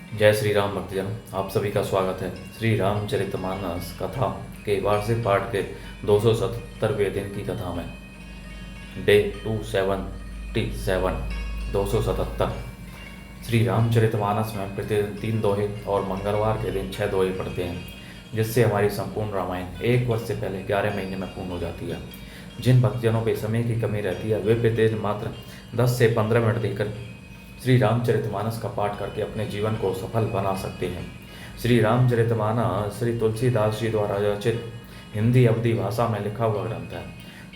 जय श्री राम भक्तजन, आप सभी का स्वागत है श्री रामचरितमानस कथा के वार्षिक पाठ के 277वें दिन की कथा में। डे 277 277। श्री रामचरितमानस में प्रतिदिन 3 दोहे और मंगलवार के दिन 6 दोहे पढ़ते हैं, जिससे हमारी संपूर्ण रामायण 1 वर्ष से पहले 11 महीने में पूर्ण हो जाती है। जिन भक्तजनों पे समय की कमी रहती है वे प्रतिदिन मात्र 10 से 15 मिनट देकर श्री रामचरितमानस का पाठ करके अपने जीवन को सफल बना सकते हैं। श्री रामचरितमानस श्री तुलसीदास जी द्वारा रचित हिंदी अवधी भाषा में लिखा हुआ ग्रंथ है,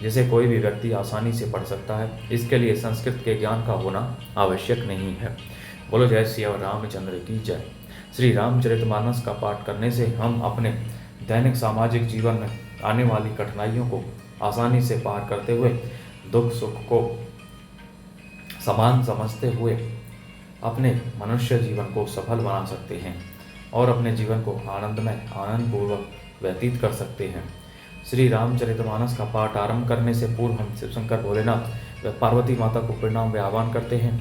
जिसे कोई भी व्यक्ति आसानी से पढ़ सकता है। इसके लिए संस्कृत के ज्ञान का होना आवश्यक नहीं है। बोलो जय श्री रामचंद्र की जय। श्री रामचरितमानस का पाठ करने से हम अपने दैनिक सामाजिक जीवन में आने वाली कठिनाइयों को आसानी से पार करते हुए दुख सुख को समान समझते हुए अपने मनुष्य जीवन को सफल बना सकते हैं और अपने जीवन को आनंदपूर्वक व्यतीत कर सकते हैं। श्री रामचरितमानस का पाठ आरंभ करने से पूर्व हम शिव शंकर भोलेनाथ व पार्वती माता को प्रणाम व आह्वान करते हैं।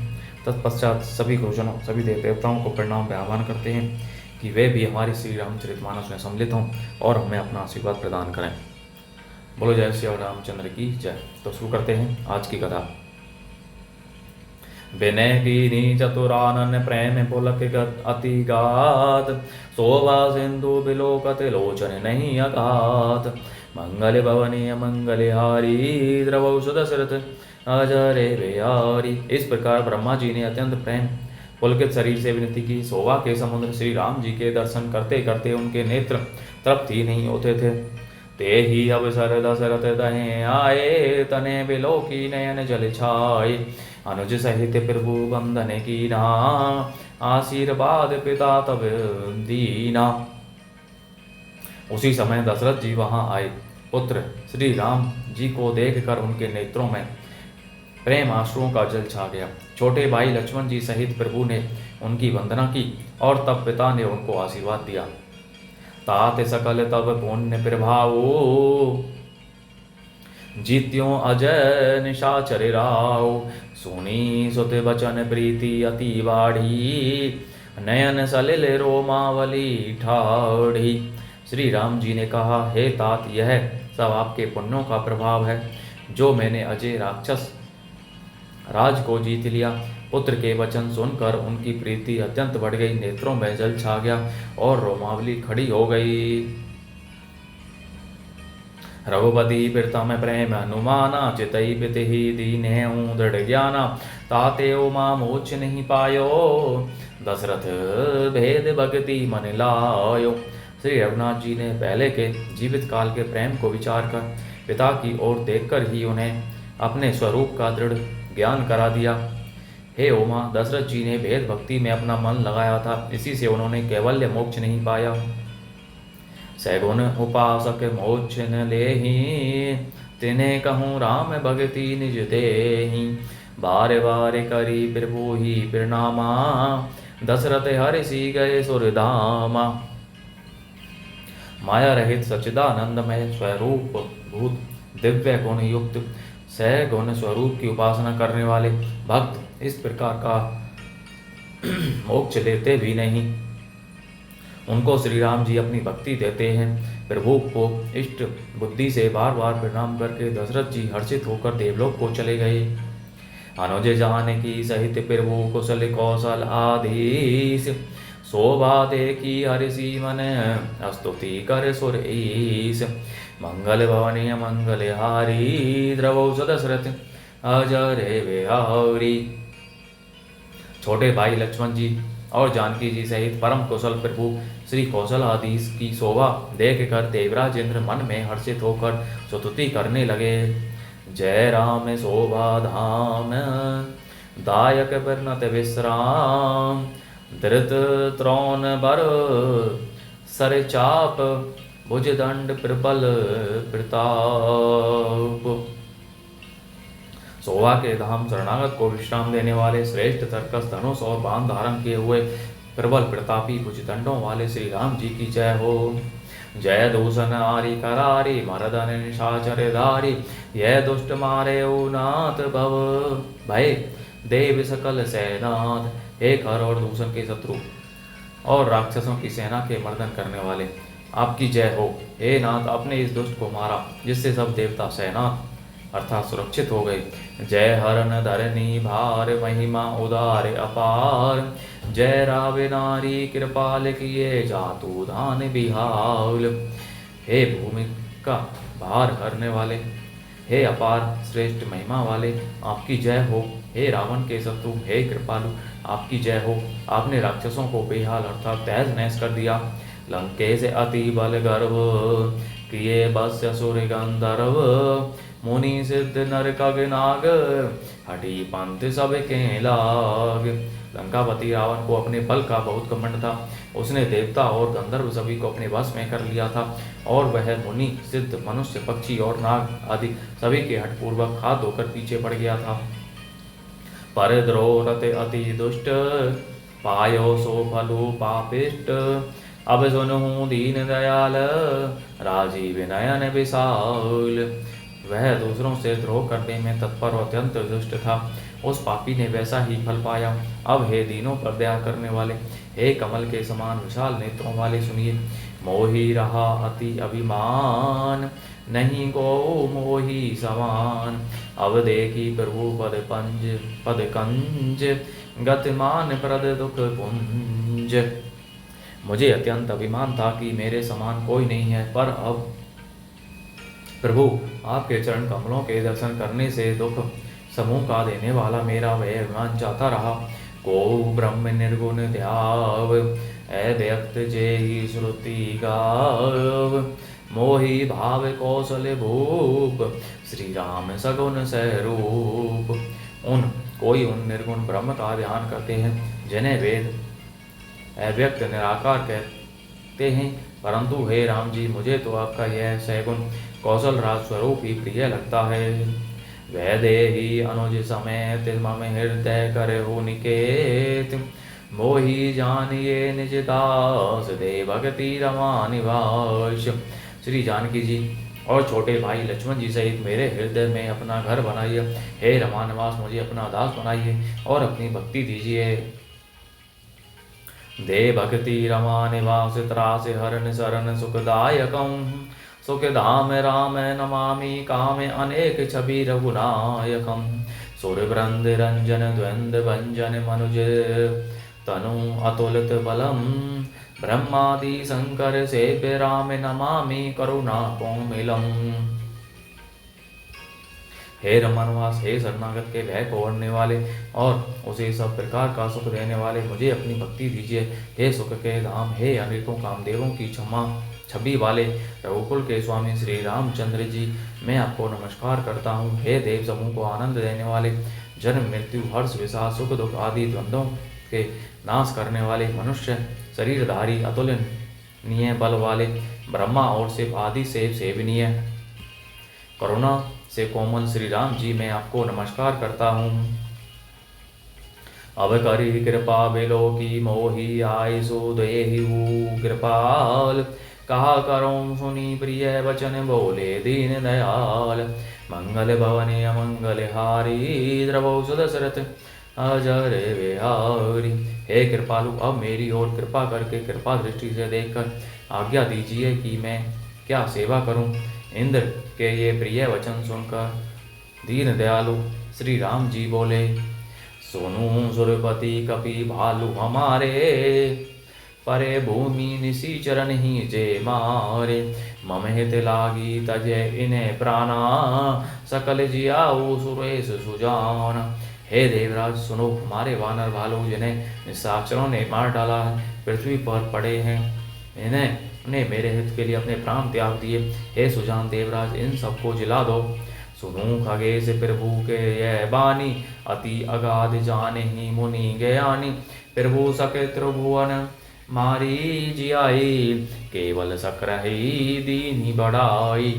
तत्पश्चात सभी गुरुजनों सभी देवताओं को प्रणाम व आह्वान करते हैं कि वे भी हमारी श्री रामचरितमानस में सम्मिलित हों और हमें अपना आशीर्वाद प्रदान करें। बोलो जय श्री रामचंद्र की जय। तो शुरू करते हैं आज की कथा। विनय कीनी चतुरानन प्रेम पुलक अति गात, शोभा सिंधु बिलोकत लोचन नहीं अगात। मंगल भवनीय मंगल हारी, द्रवौषध दशरथ अजरे बिहारी। इस प्रकार ब्रह्मा जी ने अत्यंत प्रेम पुलकित शरीर से विनती की। शोभा के समुद्र श्री राम जी के दर्शन करते करते उनके नेत्र तृप्त ही नहीं होते थे। ते ही अवसर दशरथ दहे आए, तने बिलो की नयन जल छाए। अनुज सहित प्रभु बंधन कीना, आशीर्वाद पिता तब दीना। उसी समय दशरथ जी वहां आए। पुत्र श्री राम जी को देखकर उनके नेत्रों में प्रेम आंसुओं का जल छा गया। छोटे भाई लक्ष्मण जी सहित प्रभु ने उनकी वंदना की और तब पिता ने उनको आशीर्वाद दिया। तात सकल तब पुण्य प्रभाओ, जीत्यों अजय निशाचर राव। सुनी सुत वचन प्रीति अति बाढ़ी, नयन सलिल रोमावली ठाढ़ी। श्री राम जी ने कहा, हे तात, यह सब आपके पुण्यों का प्रभाव है जो मैंने अजय राक्षस राज को जीत लिया। पुत्र के वचन सुनकर उनकी प्रीति अत्यंत बढ़ गई, नेत्रों में जल छा गया और रोमावली खड़ी हो गई। रघुपति प्रीतम प्रेम अनुमाना, चितई पिति दीने दृढ़ ज्ञाना। ताते उमा मोक्ष नहीं पायो, दशरथ भेद भक्ति मन लायो। श्री रघुनाथ जी ने पहले के जीवित काल के प्रेम को विचार कर पिता की ओर देखकर ही उन्हें अपने स्वरूप का दृढ़ ज्ञान करा दिया। हे उमा, दशरथ जी ने भेद भक्ति में अपना मन लगाया था, इसी से उन्होंने कैवल्य मोक्ष नहीं पाया। सैगुण उपासक मोक्ष न लेहि, तिन्हें कहूँ राम भगति निज देहि। बार बार करी प्रभु ही प्रणामा, दशरथ हर्षि गए सुरधामा। माया रहित सच्चिदानंदमय स्वरूप भूत दिव्य गुण युक्त सैगुण स्वरूप की उपासना करने वाले भक्त इस प्रकार का मोक्ष लेते भी नहीं। उनको श्री राम जी अपनी भक्ति देते हैं। प्रभु को इष्ट बुद्धि से बार बार प्रणाम करके दशरथ जी हर्षित होकर देवलोक को चले गए। अनुज जानकी सहित प्रभु कुशल कौशल आधीश, शोभा देखी हर्षि मन स्तुति कर सुर ईश। मंगल भवनीय मंगल हारी, द्रवौषध दशरथ अजरे बिहारी। छोटे भाई लक्ष्मण जी और जानकी जी सहित परम कुशल प्रभु श्री कौशलाधीश की शोभा देखकर देवराज इंद्र मन में हर्षित होकर स्तुति करने लगे। जय राम शोभा धाम, दायक परिणत विश्राम। धृत त्रोण बर सर चाप, भुजदंड प्रबल प्रताप। शोभा के धाम शरणागत को विश्राम देने वाले श्रेष्ठ तर्कस धनुष और बाण धारण किए हुए प्रबल प्रतापी भुजदंडों वाले श्री राम जी की जय हो। जय दूषण आरी करारी, मरदन निशाचर धारी। यह दुष्ट मारे ओ नाथ भव भय, देव सकल सेनाथ। हे खर और दूषण के शत्रु और राक्षसों की सेना के मर्दन करने वाले, आपकी जय हो। हे नाथ, आपने इस दुष्ट को मारा, जिससे सब देवता सेनाथ अर्थात सुरक्षित हो गए। जय हरन धरनी भार, महिमा उदार अपार। जय रावे नारी कृपाल, किए जातु दान बिहाल। हे भूमि का भार हरने वाले, हे अपार श्रेष्ठ महिमा वाले, आपकी जय हो। हे रावण के शत्रु, हे कृपालु, आपकी जय हो। आपने राक्षसों को बेहाल अर्थात तहस नहस कर दिया। लंके से अति बल गर्व, किए बस असुर गंधर्व। मुनि सिद्ध नर कग नाग, हठी पंथ सब के लाग। लंकापति रावण को अपने बल का बहुत घमंड था। उसने देवता और गंधर्व सभी को अपने वश में कर लिया था, और वह मुनि सिद्ध मनुष्य पक्षी और नाग आदि सभी के हठपूर्वक हाथ धोकर पीछे पड़ गया था। पर द्रोरते अति दुष्ट, पायो सो फलु पापिष्ट। अब सुनहु दीन दयाल, राजीव नयन विशाल। वह दूसरों से द्रोह करने में तत्पर और अत्यंत दुष्ट था। उस पापी ने वैसा ही फल पाया। अब हे दीनों पर दया करने वाले, हे कमल के समान विशाल नेत्रों वाले, सुनिए। मोही रहा अति अभिमान, नहीं गो मोही समान। अब देखी प्रभु पद कंज, गतिमान प्रद दुख पुंज। मुझे अत्यंत अभिमान था कि मेरे समान कोई नहीं है, पर अब प्रभु आपके चरण कमलों के दर्शन करने से दुख समूह का देने वाला मेरा वह अभिमान जाता रहा। को ब्रह्म निर्गुण ध्याव, अव्यक्त जेहि श्रुति गाव। मोहि भाव कौशल भूप, श्री राम सगुन स्वरूप। कोई उन निर्गुण ब्रह्म का ध्यान करते हैं, जिन्हें वेद अव्यक्त निराकार कहते हैं, परंतु हे राम जी, मुझे तो आपका यह सैगुण कौशल राज स्वरूप ही प्रिय लगता है। वैदेही अनुज समेत, मम हृदय करहु निकेत। मोहि जानिए निज दास, दे भगति रमा निवास। श्री जानकी जी और छोटे भाई लक्ष्मण जी सहित मेरे हृदय में अपना घर बनाइए। हे रमा निवास, मुझे अपना दास बनाइए और अपनी भक्ति दीजिए। दे भक्ति रमा निवास, त्रास हरण शरण सुखदायकम्। सुख धाम राम नमामि, काम अनेक छवि रघुनायकम्। सुर वृंद रंजन द्वंद भंजन, मनुज तनु अतुलित बलम्। ब्रह्मादि शंकर सेव्य राम, नमामि करुणा कोमलम्। हे रमनवास, हे शरणागत के भय को ओढ़ने वाले और उसे सब प्रकार का सुख देने वाले, मुझे अपनी भक्ति दीजिए। हे सुख के धाम, हे अनेकों कामदेवों की क्षमा छवि वाले रघुकुल के स्वामी श्री रामचंद्र जी, मैं आपको नमस्कार करता हूँ। हे देव समूह को आनंद देने वाले, जन्म मृत्यु हर्ष विषाद सुख दुख आदि द्वंद्वों के नाश करने वाले, मनुष्य शरीरधारी अतुलनीय बल वाले, ब्रह्मा और शिव आदि से सेवनीय करुणा से कोमल श्री राम जी, मैं आपको नमस्कार करता हूँ। अब करी कृपा बिलो की मोही, आय सो देहु कृपाल। कहा करो सुनी प्रिय वचन, बोले दीन दयाल। मंगल भवने अमंगल हारी, द्रवो सुदशरथ अजर विहारी। हे कृपालु, अब मेरी ओर कृपा करके कृपा दृष्टि से देखकर आज्ञा दीजिए कि मैं क्या सेवा करूं। इंद्र के ये प्रिय वचन सुनकर दीन दयालु श्री राम जी बोले, सुनु सुरपति कपि भालु हमारे। परे भूमि निशिचरण ही जे मारे। मम हित लागी तजय इन्हें प्राणा, सकल जियाऊ सुरेश सुजान। हे देवराज सुनो, हमारे वानर भालू जिन्हें निशाचरों ने मार डाला है, पृथ्वी पर पड़े हैं, इन्हें ने मेरे हित के लिए अपने प्राण त्याग दिए। हे सुजान देवराज, इन सबको जिला दो। सुनू खगेश प्रभु के यह बानी, अति अगाध जाने ही मुनि ज्ञानी। प्रभु सके त्रिभुवन मारी जियाई, केवल सकरही दीनी बढ़ाई।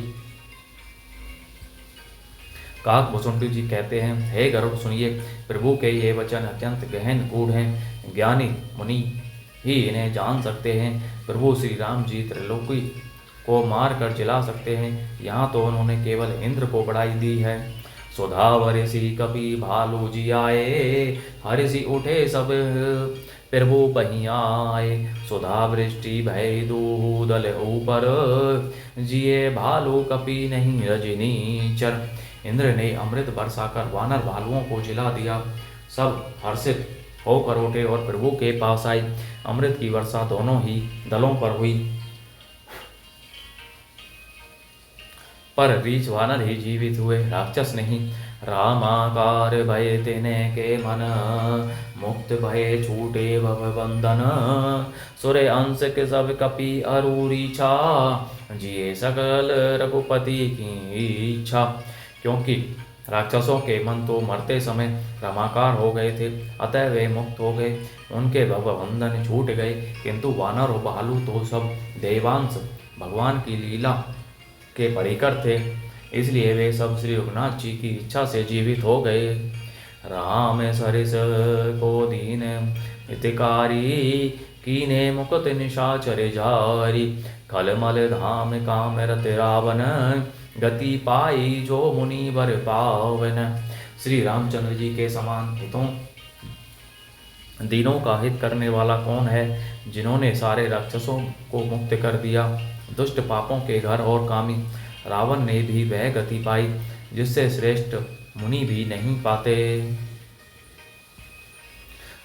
काक भुसुंडी जी कहते हैं, हे गरुड़ सुनिए, प्रभु के ये वचन अत्यंत गहन गूढ़ हैं, ज्ञानी मुनि ही इन्हें जान सकते हैं। प्रभु श्री राम जी त्रिलोकी को मार कर जिला सकते हैं, यहाँ तो उन्होंने केवल इंद्र को बढ़ाई दी है। सुधा वरिषि कपि भालू जी आए, हरिषि उठे सब प्रभु बही आए, सुधा वृष्टि भय दूदल ऊपर, जिए भालू कपि नहीं रजनी चर। इंद्र ने अमृत बरसाकर वानर भालुओं को जिला दिया। सब हर्षित होकर उठे और प्रभु के पास आए। अमृत की वर्षा दोनों ही दलों पर हुई, पर रीछ वानर ही जीवित हुए, राक्षस नहीं। रामाकार भय तेने के मन, मुक्त भय छूटे भव बंधन। सुरे अंश के सब कपि अरूरी छा, जिए सकल रघुपति की इच्छा। क्योंकि राक्षसों के मन तो मरते समय रमाकार हो गए थे, अतः वे मुक्त हो गए, उनके भव बंधन छूट गए। किंतु वानर और भालू तो सब देवांश भगवान की लीला के परिकर थे, इसलिए वे सब श्री रघुनाथ जी की इच्छा से जीवित हो गए। राम सरिस को दीन हितकारी, कीने मुकुत निशाचर जारी। खलमल धाम काम रत रावण, गति पाई जो मुनि वर पावन। श्री रामचंद्र जी के समान हितों दीनों का हित करने वाला कौन है, जिन्होंने सारे राक्षसों को मुक्त कर दिया। दुष्ट पापों के घर और कामी रावण ने भी वह गति पाई, जिससे श्रेष्ठ मुनि भी नहीं पाते।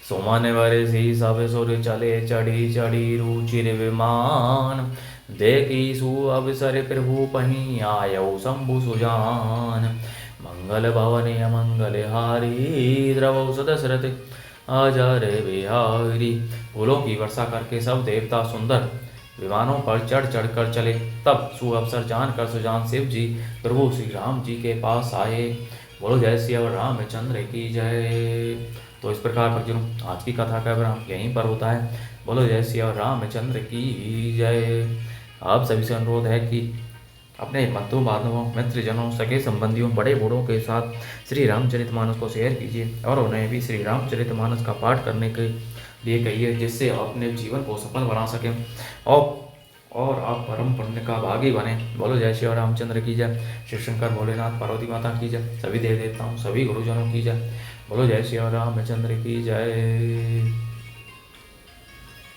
सुमन बरसी सब सुर चले, चढ़ी चढ़ी रुचिर विमान। देखी सु अवसर प्रभु पही, आयो शंभु सुजान। मंगल भवन अमंगल हारी, द्रवौ सदशरथ अजर बिहारी। फूलों की वर्षा करके सब देवता सुंदर विमानों पर चढ़ चढ़ कर चले। तब सुअवसर जानकर सुजान शिव जी प्रभु श्री राम जी के पास आए। बोलो जय श्री रामचंद्र की जय। तो इस प्रकार भक्तजनों आज की कथा का विराम यहीं पर होता है। बोलो जय श्री रामचंद्र की जय। आप सभी से अनुरोध है कि अपने बंधु बांधवों, मित्रजनों, सगे संबंधियों, बड़े बूढ़ों के साथ श्री रामचरितमानस को शेयर कीजिए और उन्हें भी श्री रामचरितमानस का पाठ करने के लिए कहिए, जिससे आप अपने जीवन को सफल बना सकें और आप परम पुण्य का भागी बने। बोलो जय श्री रामचंद्र की जय। शिव शंकर भोलेनाथ पार्वती माता की जय। सभी देव देवताओं, सभी गुरुजनों की जय। बोलो जय श्री रामचंद्र की जय।